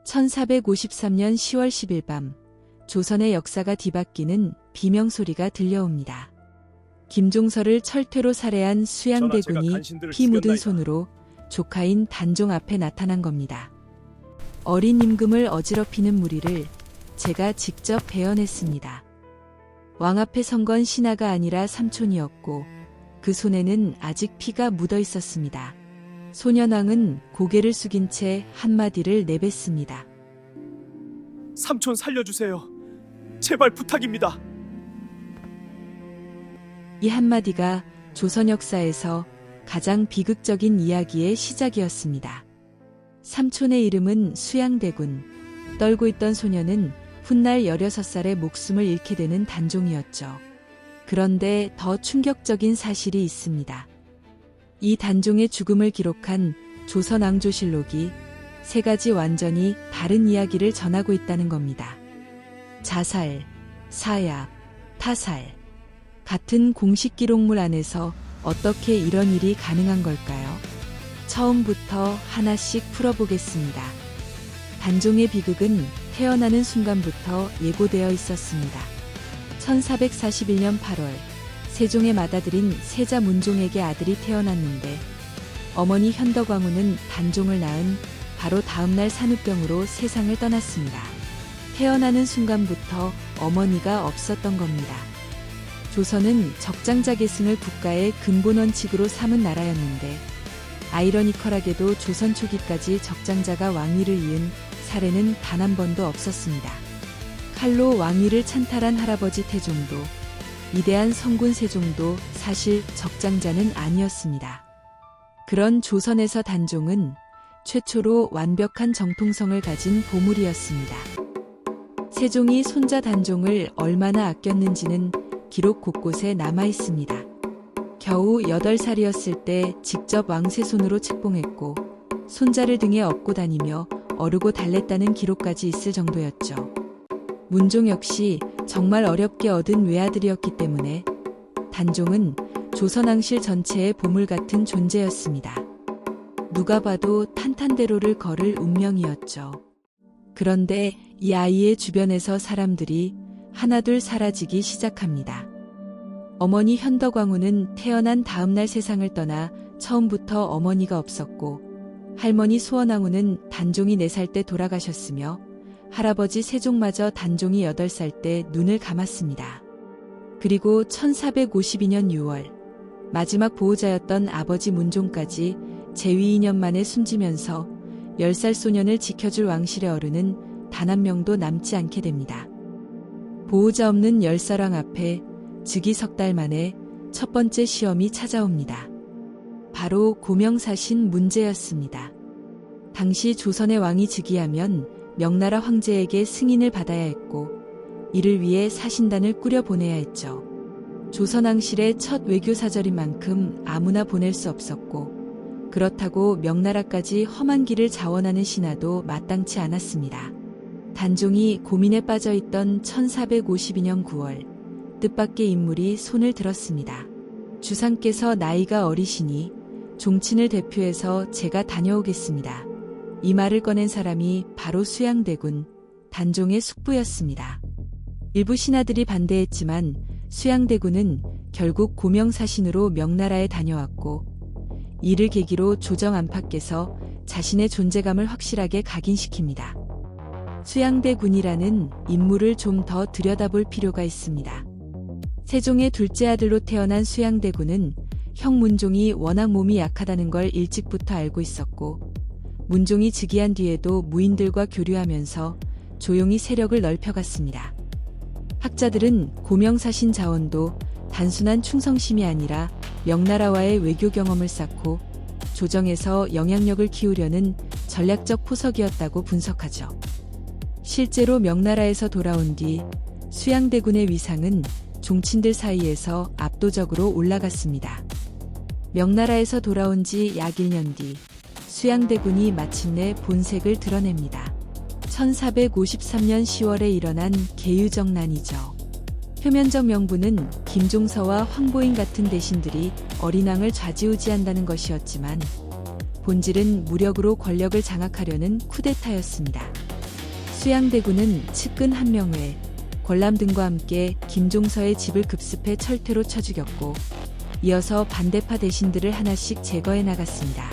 1453년 10월 10일 밤, 조선의 역사가 뒤바뀌는 비명소리가 들려옵니다. 김종서를 철퇴로 살해한 수양대군이 피 묻은 손으로 조카인 단종 앞에 나타난 겁니다. 어린 임금을 어지럽히는 무리를 제가 직접 베어냈습니다. 왕 앞에 선 건 신하가 아니라 삼촌이었고 그 손에는 아직 피가 묻어 있었습니다. 소년왕은 고개를 숙인 채 한마디를 내뱉습니다. 삼촌 살려주세요. 제발 부탁입니다. 이 한마디가 조선 역사에서 가장 비극적인 이야기의 시작이었습니다. 삼촌의 이름은 수양대군. 떨고 있던 소녀는 훗날 16살에 목숨을 잃게 되는 단종이었죠. 그런데 더 충격적인 사실이 있습니다. 이 단종의 죽음을 기록한 조선왕조실록이 세 가지 완전히 다른 이야기를 전하고 있다는 겁니다. 자살, 사약, 타살. 같은 공식 기록물 안에서 어떻게 이런 일이 가능한 걸까요? 처음부터 하나씩 풀어보겠습니다. 단종의 비극은 태어나는 순간부터 예고되어 있었습니다. 1441년 8월, 세종의 맏아들인 세자 문종에게 아들이 태어났는데 어머니 현덕왕후는 단종을 낳은 바로 다음날 산후병으로 세상을 떠났습니다. 태어나는 순간부터 어머니가 없었던 겁니다. 조선은 적장자 계승을 국가의 근본 원칙으로 삼은 나라였는데 아이러니컬하게도 조선 초기까지 적장자가 왕위를 이은 사례는 단 한 번도 없었습니다. 칼로 왕위를 찬탈한 할아버지 태종도 위대한 성군 세종도 사실 적장자는 아니었습니다. 그런 조선에서 단종은 최초로 완벽한 정통성을 가진 보물이었습니다. 세종이 손자 단종을 얼마나 아꼈는지는 기록 곳곳에 남아 있습니다. 겨우 8살이었을 때 직접 왕세 손으로 책봉했고 손자를 등에 업고 다니며 어르고 달랬다는 기록까지 있을 정도였죠. 문종 역시 정말 어렵게 얻은 외아들이었기 때문에 단종은 조선왕실 전체의 보물 같은 존재였습니다. 누가 봐도 탄탄대로를 걸을 운명이었죠. 그런데 이 아이의 주변에서 사람들이 하나둘 사라지기 시작합니다. 어머니 현덕왕후는 태어난 다음날 세상을 떠나 처음부터 어머니가 없었고 할머니 수원왕후는 단종이 4살 때 돌아가셨으며 할아버지 세종마저 단종이 8살 때 눈을 감았습니다. 그리고 1452년 6월 마지막 보호자였던 아버지 문종까지 재위 2년 만에 숨지면서 10살 소년을 지켜줄 왕실의 어른은 단 한 명도 남지 않게 됩니다. 보호자 없는 10살왕 앞에 즉위 석 달 만에 첫 번째 시험이 찾아옵니다. 바로 고명사신 문제였습니다. 당시 조선의 왕이 즉위하면 명나라 황제에게 승인을 받아야 했고 이를 위해 사신단을 꾸려 보내야 했죠. 조선왕실의 첫 외교사절인 만큼 아무나 보낼 수 없었고 그렇다고 명나라까지 험한 길을 자원하는 신하도 마땅치 않았습니다. 단종이 고민에 빠져있던 1452년 9월 뜻밖의 인물이 손을 들었습니다. 주상께서 나이가 어리시니 종친을 대표해서 제가 다녀오겠습니다. 이 말을 꺼낸 사람이 바로 수양대군, 단종의 숙부였습니다. 일부 신하들이 반대했지만 수양대군은 결국 고명사신으로 명나라에 다녀왔고 이를 계기로 조정 안팎에서 자신의 존재감을 확실하게 각인시킵니다. 수양대군이라는 인물을 좀 더 들여다볼 필요가 있습니다. 세종의 둘째 아들로 태어난 수양대군은 형 문종이 워낙 몸이 약하다는 걸 일찍부터 알고 있었고 문종이 즉위한 뒤에도 무인들과 교류하면서 조용히 세력을 넓혀갔습니다. 학자들은 고명사신 자원도 단순한 충성심이 아니라 명나라와의 외교 경험을 쌓고 조정에서 영향력을 키우려는 전략적 포석이었다고 분석하죠. 실제로 명나라에서 돌아온 뒤 수양대군의 위상은 종친들 사이에서 압도적으로 올라갔습니다. 명나라에서 돌아온 지 약 1년 뒤 수양대군이 마침내 본색을 드러냅니다. 1453년 10월에 일어난 계유정난이죠. 표면적 명분은 김종서와 황보인 같은 대신들이 어린왕을 좌지우지한다는 것이었지만 본질은 무력으로 권력을 장악하려는 쿠데타였습니다. 수양대군은 측근 한명회, 권람 등과 함께 김종서의 집을 급습해 철퇴로 쳐 죽였고 이어서 반대파 대신들을 하나씩 제거해 나갔습니다.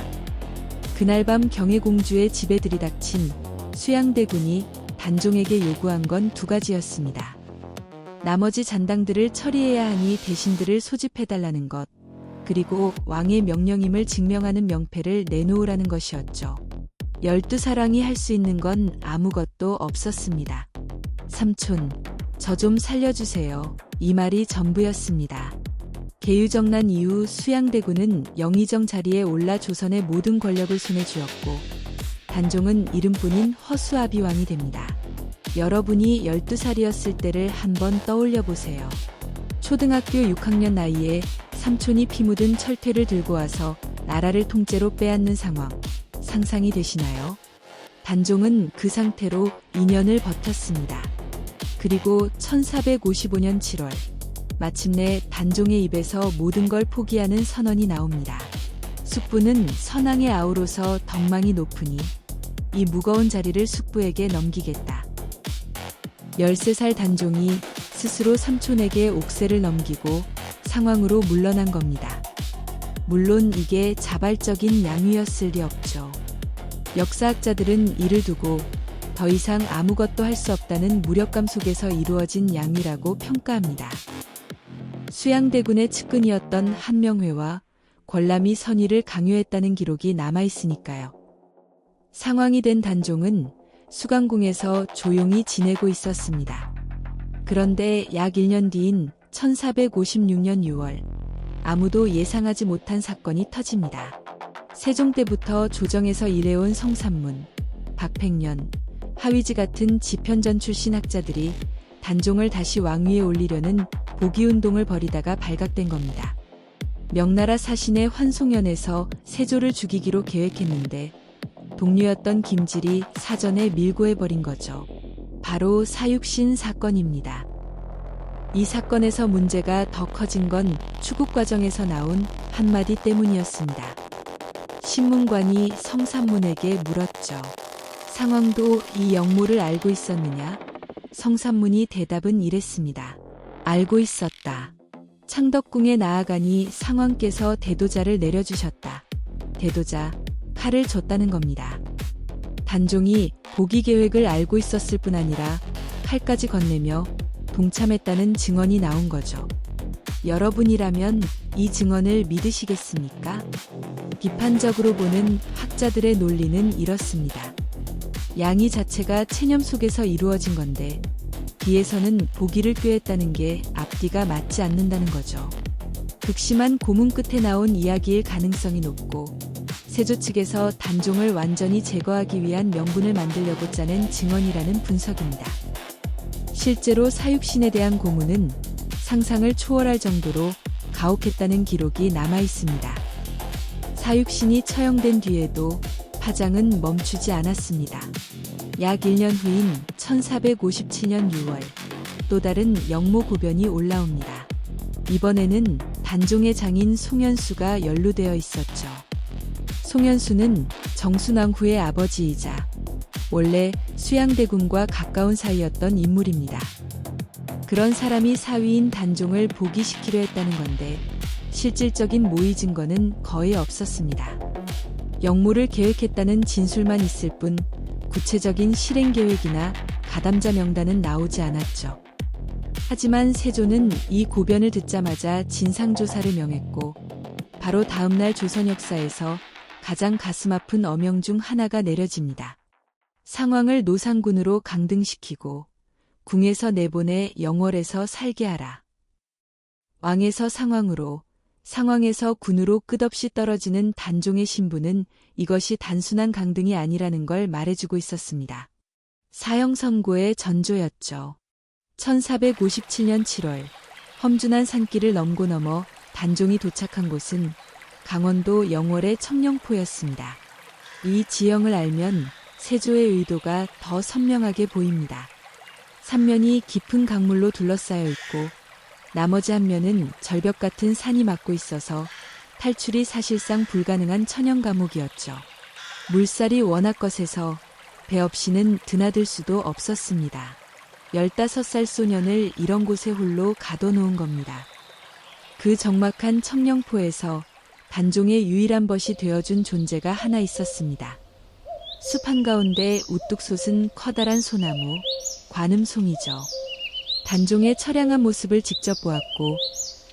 그날 밤 경혜공주의 집에 들이닥친 수양대군이 단종에게 요구한 건 두 가지였습니다. 나머지 잔당들을 처리해야 하니 대신들을 소집해달라는 것, 그리고 왕의 명령임을 증명하는 명패를 내놓으라는 것이었죠. 12사랑이 할 수 있는 건 아무것도 없었습니다. 삼촌, 저 좀 살려주세요. 이 말이 전부였습니다. 계유정난 이후 수양대군은 영의정 자리에 올라 조선의 모든 권력을 손에 쥐었고 단종은 이름뿐인 허수아비왕이 됩니다. 여러분이 12살이었을 때를 한번 떠올려 보세요. 초등학교 6학년 나이에 삼촌이 피 묻은 철퇴를 들고 와서 나라를 통째로 빼앗는 상황, 상상이 되시나요? 단종은 그 상태로 2년을 버텼습니다. 그리고 1455년 7월, 마침내 단종의 입에서 모든 걸 포기하는 선언이 나옵니다. 숙부는 선왕의 아우로서 덕망이 높으니 이 무거운 자리를 숙부에게 넘기겠다. 13살 단종이 스스로 삼촌에게 옥새를 넘기고 상왕으로 물러난 겁니다. 물론 이게 자발적인 양위였을 리 없죠. 역사학자들은 이를 두고 더 이상 아무것도 할 수 없다는 무력감 속에서 이루어진 양위라고 평가합니다. 수양대군의 측근이었던 한명회와 권람이 선의를 강요했다는 기록이 남아있으니까요. 상왕이 된 단종은 수강궁에서 조용히 지내고 있었습니다. 그런데 약 1년 뒤인 1456년 6월, 아무도 예상하지 못한 사건이 터집니다. 세종 때부터 조정에서 일해온 성삼문, 박팽년, 하위지 같은 지편전 출신 학자들이 단종을 다시 왕위에 올리려는 복위운동을 벌이다가 발각된 겁니다. 명나라 사신의 환송연에서 세조를 죽이기로 계획했는데 동료였던 김질이 사전에 밀고해버린 거죠. 바로 사육신 사건입니다. 이 사건에서 문제가 더 커진 건 추국 과정에서 나온 한마디 때문이었습니다. 신문관이 성삼문에게 물었죠. 상왕도 이 역모를 알고 있었느냐? 성삼문이 대답은 이랬습니다. 알고 있었다. 창덕궁에 나아가니 상왕께서 대도자를 내려주셨다. 대도자, 칼을 줬다는 겁니다. 단종이 복위 계획을 알고 있었을 뿐 아니라 칼까지 건네며 동참했다는 증언이 나온 거죠. 여러분이라면 이 증언을 믿으시겠습니까? 비판적으로 보는 학자들의 논리는 이렇습니다. 양위 자체가 체념 속에서 이루어진 건데 뒤에서는 복위를 꾀했다는 게 앞뒤가 맞지 않는다는 거죠. 극심한 고문 끝에 나온 이야기일 가능성이 높고 세조 측에서 단종을 완전히 제거하기 위한 명분을 만들려고 짜낸 증언이라는 분석입니다. 실제로 사육신에 대한 고문은 상상을 초월할 정도로 가혹했다는 기록이 남아 있습니다. 사육신이 처형된 뒤에도 파장은 멈추지 않았습니다. 약 1년 후인 1457년 6월, 또 다른 역모 고변이 올라옵니다. 이번에는 단종의 장인 송현수가 연루되어 있었죠. 송현수는 정순왕후의 아버지이자 원래 수양대군과 가까운 사이였던 인물입니다. 그런 사람이 사위인 단종을 복위시키려 했다는 건데 실질적인 모의 증거는 거의 없었습니다. 역모를 계획했다는 진술만 있을 뿐 구체적인 실행 계획이나 가담자 명단은 나오지 않았죠. 하지만 세조는 이 고변을 듣자마자 진상조사를 명했고 바로 다음날 조선 역사에서 가장 가슴 아픈 어명 중 하나가 내려집니다. 상왕을 노상군으로 강등시키고 궁에서 내보내 영월에서 살게 하라. 왕에서 상왕으로, 상왕에서 군으로 끝없이 떨어지는 단종의 신부는 이것이 단순한 강등이 아니라는 걸 말해주고 있었습니다. 사형선고의 전조였죠. 1457년 7월 험준한 산길을 넘고 넘어 단종이 도착한 곳은 강원도 영월의 청령포였습니다. 이 지형을 알면 세조의 의도가 더 선명하게 보입니다. 삼면이 깊은 강물로 둘러싸여 있고 나머지 한 면은 절벽 같은 산이 막고 있어서 탈출이 사실상 불가능한 천연 감옥이었죠. 물살이 워낙 거세서 배 없이는 드나들 수도 없었습니다. 15살 소년을 이런 곳에 홀로 가둬놓은 겁니다. 그 적막한 청령포에서 단종의 유일한 벗이 되어준 존재가 하나 있었습니다. 숲 한가운데 우뚝 솟은 커다란 소나무, 관음송이죠. 단종의 처량한 모습을 직접 보았고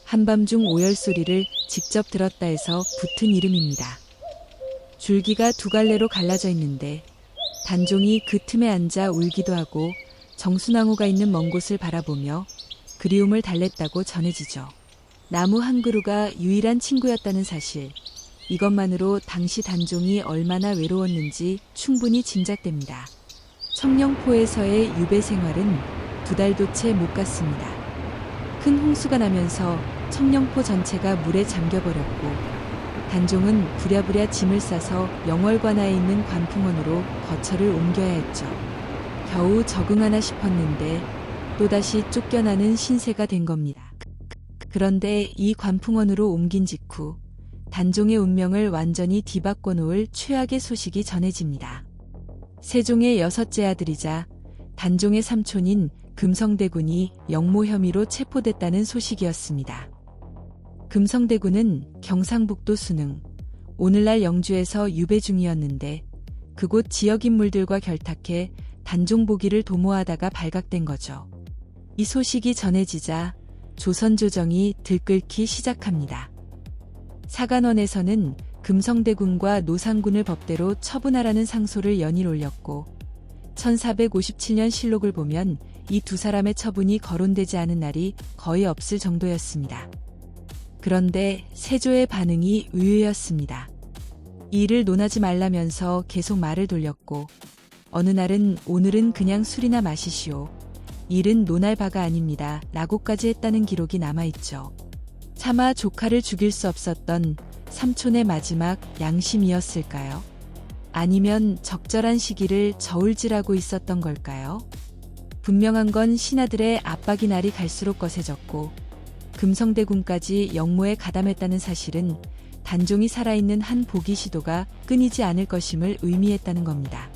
한밤중 오열 소리를 직접 들었다 해서 붙은 이름입니다. 줄기가 두 갈래로 갈라져 있는데 단종이 그 틈에 앉아 울기도 하고 정수나무가 있는 먼 곳을 바라보며 그리움을 달랬다고 전해지죠. 나무 한 그루가 유일한 친구였다는 사실, 이것만으로 당시 단종이 얼마나 외로웠는지 충분히 짐작됩니다. 청령포에서의 유배 생활은 2달도 채 못 갔습니다. 큰 홍수가 나면서 청령포 전체가 물에 잠겨버렸고 단종은 부랴부랴 짐을 싸서 영월관하에 있는 관풍원으로 거처를 옮겨야 했죠. 겨우 적응하나 싶었는데 또다시 쫓겨나는 신세가 된 겁니다. 그런데 이 관풍원으로 옮긴 직후 단종의 운명을 완전히 뒤바꿔 놓을 최악의 소식이 전해집니다. 세종의 6째 아들이자 단종의 삼촌인 금성대군이 영모 혐의로 체포됐다는 소식이었습니다. 금성대군은 경상북도 순흥, 오늘날 영주에서 유배 중이었는데 그곳 지역 인물들과 결탁해 단종 보기를 도모하다가 발각된 거죠. 이 소식이 전해지자 조선 조정이 들끓기 시작합니다. 사간원에서는 금성대군과 노상군을 법대로 처분하라는 상소를 연일 올렸고 1457년 실록을 보면 이 두 사람의 처분이 거론되지 않은 날이 거의 없을 정도였습니다. 그런데 세조의 반응이 의외였습니다. 이 일을 논하지 말라면서 계속 말을 돌렸고 어느 날은 오늘은 그냥 술이나 마시시오. 일은 논할 바가 아닙니다. 라고까지 했다는 기록이 남아있죠. 차마 조카를 죽일 수 없었던 삼촌의 마지막 양심이었을까요? 아니면 적절한 시기를 저울질하고 있었던 걸까요? 분명한 건 신하들의 압박이 날이 갈수록 거세졌고 금성대군까지 영모에 가담했다는 사실은 단종이 살아있는 한 보기 시도가 끊이지 않을 것임을 의미했다는 겁니다.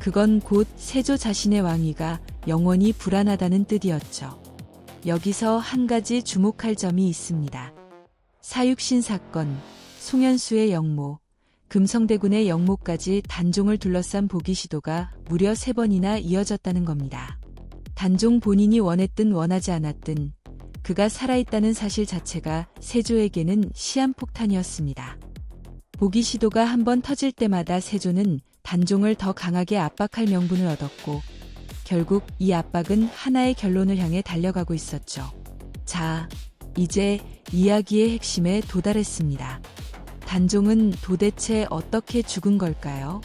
그건 곧 세조 자신의 왕위가 영원히 불안하다는 뜻이었죠. 여기서 한 가지 주목할 점이 있습니다. 사육신 사건, 송현수의 영모, 금성대군의 영모까지 단종을 둘러싼 보기 시도가 무려 3번이나 이어졌다는 겁니다. 단종 본인이 원했든 원하지 않았든 그가 살아있다는 사실 자체가 세조에게는 시한폭탄이었습니다. 보기 시도가 한 번 터질 때마다 세조는 단종을 더 강하게 압박할 명분을 얻었고 결국 이 압박은 하나의 결론을 향해 달려가고 있었죠. 자, 이제 이야기의 핵심에 도달했습니다. 단종은 도대체 어떻게 죽은 걸까요?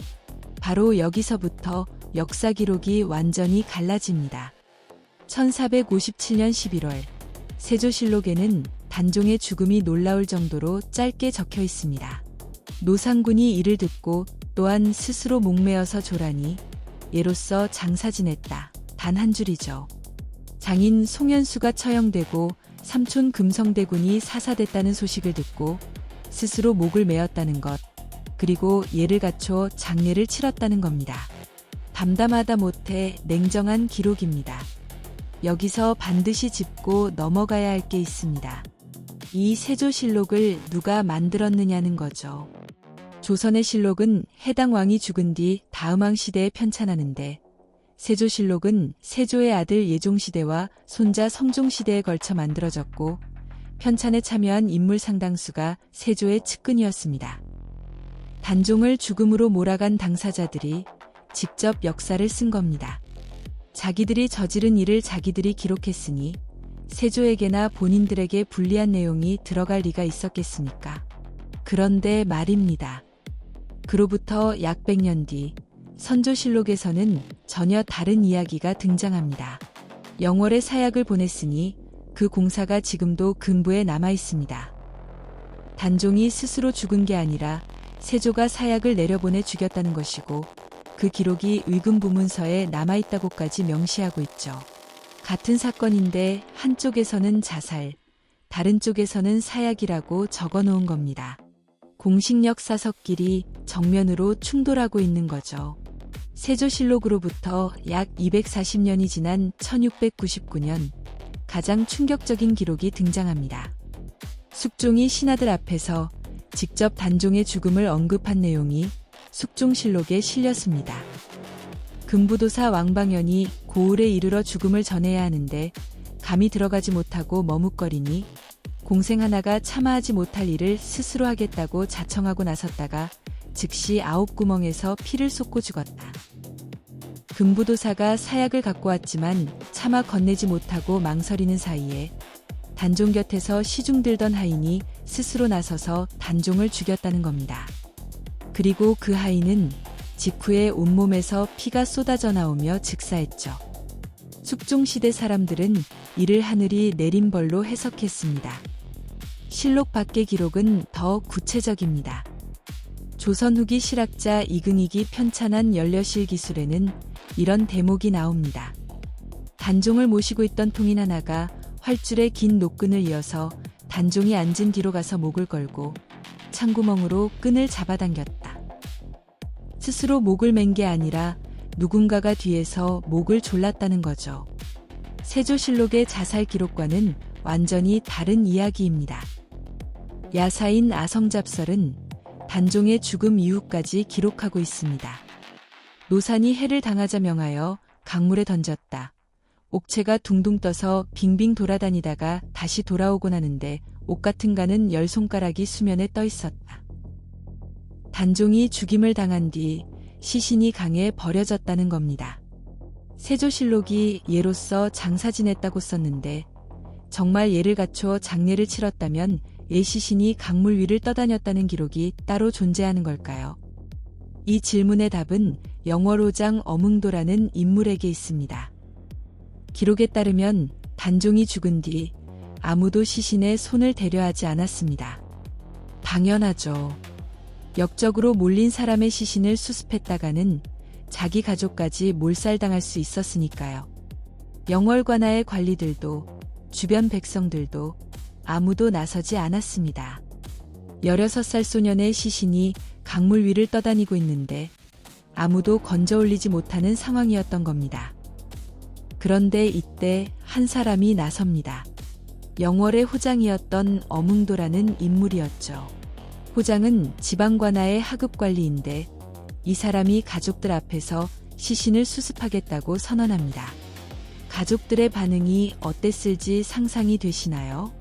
바로 여기서부터 역사 기록이 완전히 갈라집니다. 1457년 11월 세조실록에는 단종의 죽음이 놀라울 정도로 짧게 적혀 있습니다. 노상군이 이를 듣고 또한 스스로 목매어서 조라니 예로써 장사 지냈다. 단 한 줄이죠. 장인 송현수가 처형되고 삼촌 금성대군이 사사됐다는 소식을 듣고 스스로 목을 메었다는 것, 그리고 예를 갖춰 장례를 치렀다는 겁니다. 담담하다 못해 냉정한 기록입니다. 여기서 반드시 짚고 넘어가야 할 게 있습니다. 이 세조실록을 누가 만들었느냐는 거죠. 조선의 실록은 해당 왕이 죽은 뒤 다음 왕 시대에 편찬하는데 세조실록은 세조의 아들 예종시대와 손자 성종시대에 걸쳐 만들어졌고 편찬에 참여한 인물 상당수가 세조의 측근이었습니다. 단종을 죽음으로 몰아간 당사자들이 직접 역사를 쓴 겁니다. 자기들이 저지른 일을 자기들이 기록했으니 세조에게나 본인들에게 불리한 내용이 들어갈 리가 있었겠습니까? 그런데 말입니다. 그로부터 약 100년 뒤 선조실록에서는 전혀 다른 이야기가 등장합니다. 영월에 사약을 보냈으니 그 공사가 지금도 근부에 남아 있습니다. 단종이 스스로 죽은 게 아니라 세조가 사약을 내려보내 죽였다는 것이고 그 기록이 의금부문서에 남아있다고까지 명시하고 있죠. 같은 사건인데 한쪽에서는 자살, 다른 쪽에서는 사약이라고 적어놓은 겁니다. 공식 역사서끼리 정면으로 충돌하고 있는 거죠. 세조실록으로부터 약 240년이 지난 1699년 가장 충격적인 기록이 등장합니다. 숙종이 신하들 앞에서 직접 단종의 죽음을 언급한 내용이 숙종실록에 실렸습니다. 금부도사 왕방연이 고을에 이르러 죽음을 전해야 하는데 감히 들어가지 못하고 머뭇거리니 공생 하나가 참아하지 못할 일을 스스로 하겠다고 자청하고 나섰다가 즉시 9구멍에서 피를 쏟고 죽었다. 금부도사가 사약을 갖고 왔지만 차마 건네지 못하고 망설이는 사이에 단종 곁에서 시중 들던 하인이 스스로 나서서 단종을 죽였다는 겁니다. 그리고 그 하인은 직후에 온몸에서 피가 쏟아져 나오며 즉사했죠. 숙종시대 사람들은 이를 하늘이 내린 벌로 해석했습니다. 실록 밖의 기록은 더 구체적입니다. 조선 후기 실학자 이근익이 편찬한 연려실 기술에는 이런 대목이 나옵니다. 단종을 모시고 있던 통인 하나가 활줄에 긴 노끈을 이어서 단종이 앉은 뒤로 가서 목을 걸고 창구멍으로 끈을 잡아당겼다. 스스로 목을 맨 게 아니라 누군가가 뒤에서 목을 졸랐다는 거죠. 세조실록의 자살 기록과는 완전히 다른 이야기입니다. 야사인 아성잡설은 단종의 죽음 이후까지 기록하고 있습니다. 노산이 해를 당하자 명하여 강물에 던졌다. 옥체가 둥둥 떠서 빙빙 돌아다니다가 다시 돌아오곤 하는데 옥 같은 가는 10손가락이 수면에 떠 있었다. 단종이 죽임을 당한 뒤 시신이 강에 버려졌다는 겁니다. 세조실록이 예로서 장사 지냈다고 썼는데 정말 예를 갖춰 장례를 치렀다면 예 시신이 강물 위를 떠다녔다는 기록이 따로 존재하는 걸까요? 이 질문의 답은 영월호장 어뭉도라는 인물에게 있습니다. 기록에 따르면 단종이 죽은 뒤 아무도 시신에 손을 대려 하지 않았습니다. 당연하죠. 역적으로 몰린 사람의 시신을 수습했다가는 자기 가족까지 몰살당할 수 있었으니까요. 영월관하의 관리들도 주변 백성들도 아무도 나서지 않았습니다. 16살 소년의 시신이 강물 위를 떠다니고 있는데 아무도 건져 올리지 못하는 상황이었던 겁니다. 그런데 이때 한 사람이 나섭니다. 영월의 호장이었던 어뭉도라는 인물이었죠. 호장은 지방관하의 하급관리인데 이 사람이 가족들 앞에서 시신을 수습하겠다고 선언합니다. 가족들의 반응이 어땠을지 상상이 되시나요?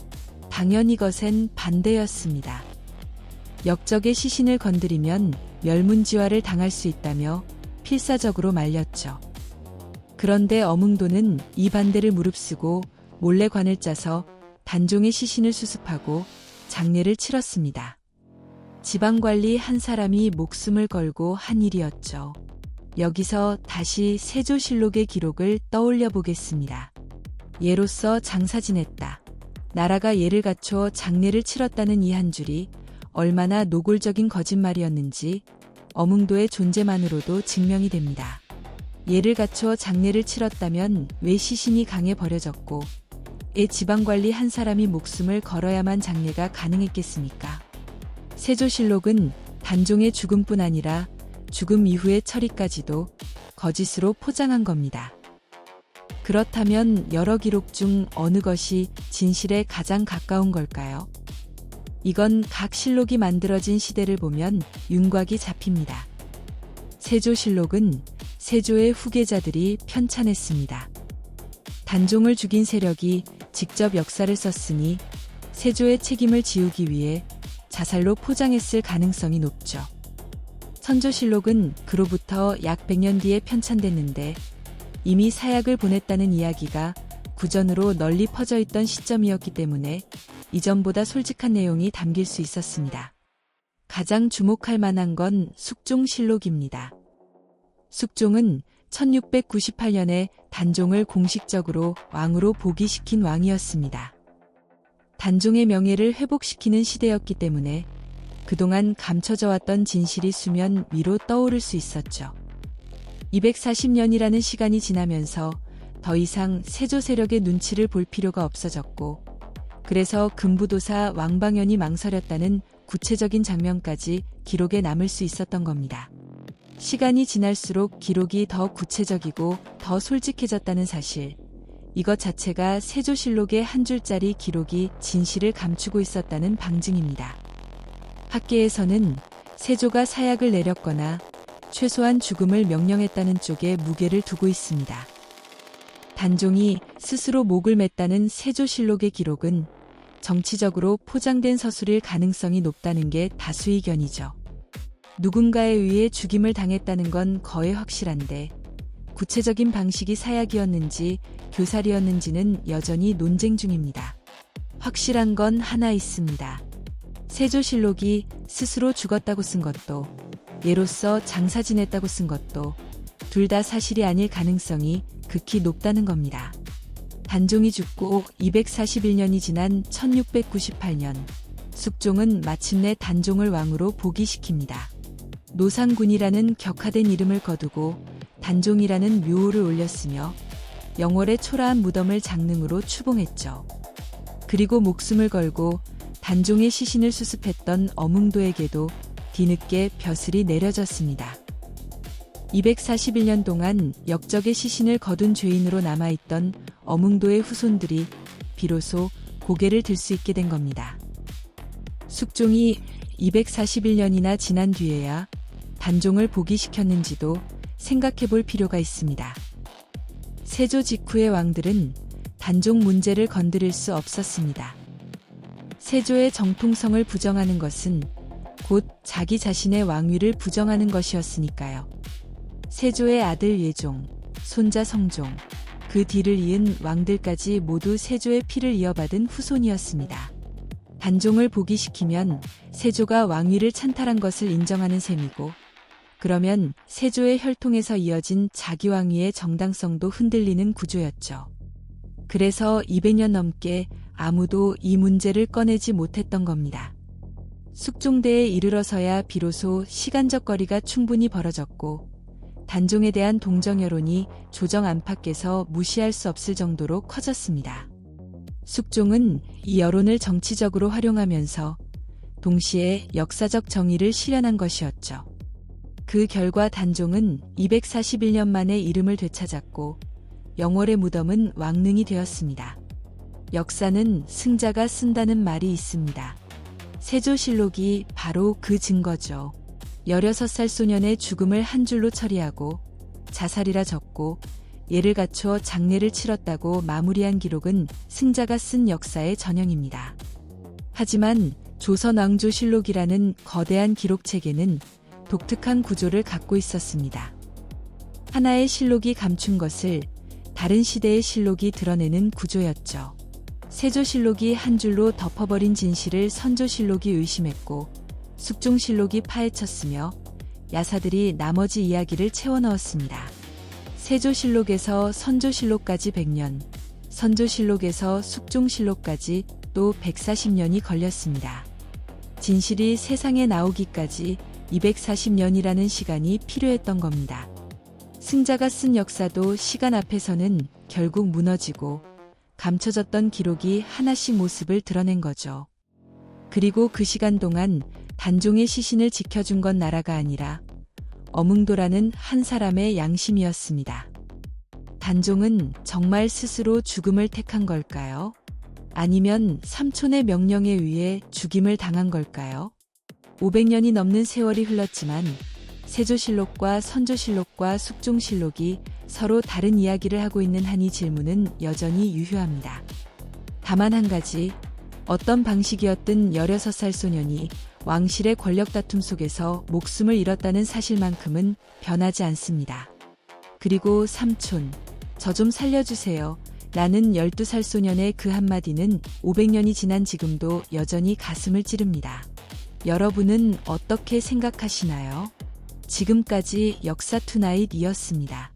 당연히 거센 반대였습니다. 역적의 시신을 건드리면 멸문지화를 당할 수 있다며 필사적으로 말렸죠. 그런데 어뭉도는 이 반대를 무릅쓰고 몰래 관을 짜서 단종의 시신을 수습하고 장례를 치렀습니다. 지방관리 한 사람이 목숨을 걸고 한 일이었죠. 여기서 다시 세조실록의 기록을 떠올려 보겠습니다. 예로서 장사 지냈다. 나라가 예를 갖춰 장례를 치렀다는 이 한 줄이 얼마나 노골적인 거짓말이었는지 어뭉도의 존재만으로도 증명이 됩니다. 예를 갖춰 장례를 치렀다면 왜 시신이 강에 버려졌고 지방관리 한 사람이 목숨을 걸어야만 장례가 가능했겠습니까? 세조실록은 단종의 죽음뿐 아니라 죽음 이후의 처리까지도 거짓으로 포장한 겁니다. 그렇다면 여러 기록 중 어느 것이 진실에 가장 가까운 걸까요? 이건 각 실록이 만들어진 시대를 보면 윤곽이 잡힙니다. 세조실록은 세조의 후계자들이 편찬했습니다. 단종을 죽인 세력이 직접 역사를 썼으니 세조의 책임을 지우기 위해 자살로 포장했을 가능성이 높죠. 선조실록은 그로부터 약 100년 뒤에 편찬됐는데 이미 사약을 보냈다는 이야기가 구전으로 널리 퍼져 있던 시점이었기 때문에 이전보다 솔직한 내용이 담길 수 있었습니다. 가장 주목할 만한 건 숙종실록입니다. 숙종은 1698년에 단종을 공식적으로 왕으로 복위시킨 왕이었습니다. 단종의 명예를 회복시키는 시대였기 때문에 그동안 감춰져 왔던 진실이 수면 위로 떠오를 수 있었죠. 240년이라는 시간이 지나면서 더 이상 세조 세력의 눈치를 볼 필요가 없어졌고 그래서 금부도사 왕방연이 망설였다는 구체적인 장면까지 기록에 남을 수 있었던 겁니다. 시간이 지날수록 기록이 더 구체적이고 더 솔직해졌다는 사실. 이것 자체가 세조실록의 한 줄짜리 기록이 진실을 감추고 있었다는 방증입니다. 학계에서는 세조가 사약을 내렸거나 최소한 죽음을 명령했다는 쪽에 무게를 두고 있습니다. 단종이 스스로 목을 맸다는 세조실록의 기록은 정치적으로 포장된 서술일 가능성이 높다는 게 다수 의견이죠. 누군가에 의해 죽임을 당했다는 건 거의 확실한데 구체적인 방식이 사약이었는지 교살이었는지는 여전히 논쟁 중입니다. 확실한 건 하나 있습니다. 세조실록이 스스로 죽었다고 쓴 것도 예로서 장사 지냈다고 쓴 것도 둘 다 사실이 아닐 가능성이 극히 높다는 겁니다. 단종이 죽고 241년이 지난 1698년 숙종은 마침내 단종을 왕으로 복위시킵니다. 노상군이라는 격화된 이름을 거두고 단종이라는 묘호를 올렸으며 영월의 초라한 무덤을 장릉으로 추봉했죠. 그리고 목숨을 걸고 단종의 시신을 수습했던 어뭉도에게도 뒤늦게 벼슬이 내려졌습니다. 241년 동안 역적의 시신을 거둔 죄인으로 남아있던 어뭉도의 후손들이 비로소 고개를 들 수 있게 된 겁니다. 숙종이 241년이나 지난 뒤에야 단종을 복위시켰는지도 생각해 볼 필요가 있습니다. 세조 직후의 왕들은 단종 문제를 건드릴 수 없었습니다. 세조의 정통성을 부정하는 것은 곧 자기 자신의 왕위를 부정하는 것이었으니까요. 세조의 아들 예종, 손자 성종, 그 뒤를 이은 왕들까지 모두 세조의 피를 이어받은 후손이었습니다. 단종을 복위시키면 세조가 왕위를 찬탈한 것을 인정하는 셈이고, 그러면 세조의 혈통에서 이어진 자기 왕위의 정당성도 흔들리는 구조였죠. 그래서 200년 넘게 아무도 이 문제를 꺼내지 못했던 겁니다. 숙종대에 이르러서야 비로소 시간적 거리가 충분히 벌어졌고 단종에 대한 동정 여론이 조정 안팎에서 무시할 수 없을 정도로 커졌습니다. 숙종은 이 여론을 정치적으로 활용하면서 동시에 역사적 정의를 실현한 것이었죠. 그 결과 단종은 241년 만에 이름을 되찾았고 영월의 무덤은 왕릉이 되었습니다. 역사는 승자가 쓴다는 말이 있습니다. 세조실록이 바로 그 증거죠. 16살 소년의 죽음을 한 줄로 처리하고 자살이라 적고 예를 갖춰 장례를 치렀다고 마무리한 기록은 승자가 쓴 역사의 전형입니다. 하지만 조선왕조실록이라는 거대한 기록체계는 독특한 구조를 갖고 있었습니다. 하나의 실록이 감춘 것을 다른 시대의 실록이 드러내는 구조였죠. 세조실록이 한 줄로 덮어버린 진실을 선조실록이 의심했고 숙종실록이 파헤쳤으며 야사들이 나머지 이야기를 채워넣었습니다. 세조실록에서 선조실록까지 100년, 선조실록에서 숙종실록까지 또 140년이 걸렸습니다. 진실이 세상에 나오기까지 240년이라는 시간이 필요했던 겁니다. 승자가 쓴 역사도 시간 앞에서는 결국 무너지고 감춰졌던 기록이 하나씩 모습을 드러낸 거죠. 그리고 그 시간 동안 단종의 시신을 지켜준 건 나라가 아니라 어뭉도라는 한 사람의 양심이었습니다. 단종은 정말 스스로 죽음을 택한 걸까요? 아니면 삼촌의 명령에 의해 죽임을 당한 걸까요? 500년이 넘는 세월이 흘렀지만 세조실록과 선조실록과 숙종실록이 서로 다른 이야기를 하고 있는 한 이 질문은 여전히 유효합니다. 다만 한 가지, 어떤 방식이었든 16살 소년이 왕실의 권력 다툼 속에서 목숨을 잃었다는 사실만큼은 변하지 않습니다. 그리고 삼촌, 저 좀 살려주세요. 라는 12살 소년의 그 한마디는 500년이 지난 지금도 여전히 가슴을 찌릅니다. 여러분은 어떻게 생각하시나요? 지금까지 역사 투나잇이었습니다.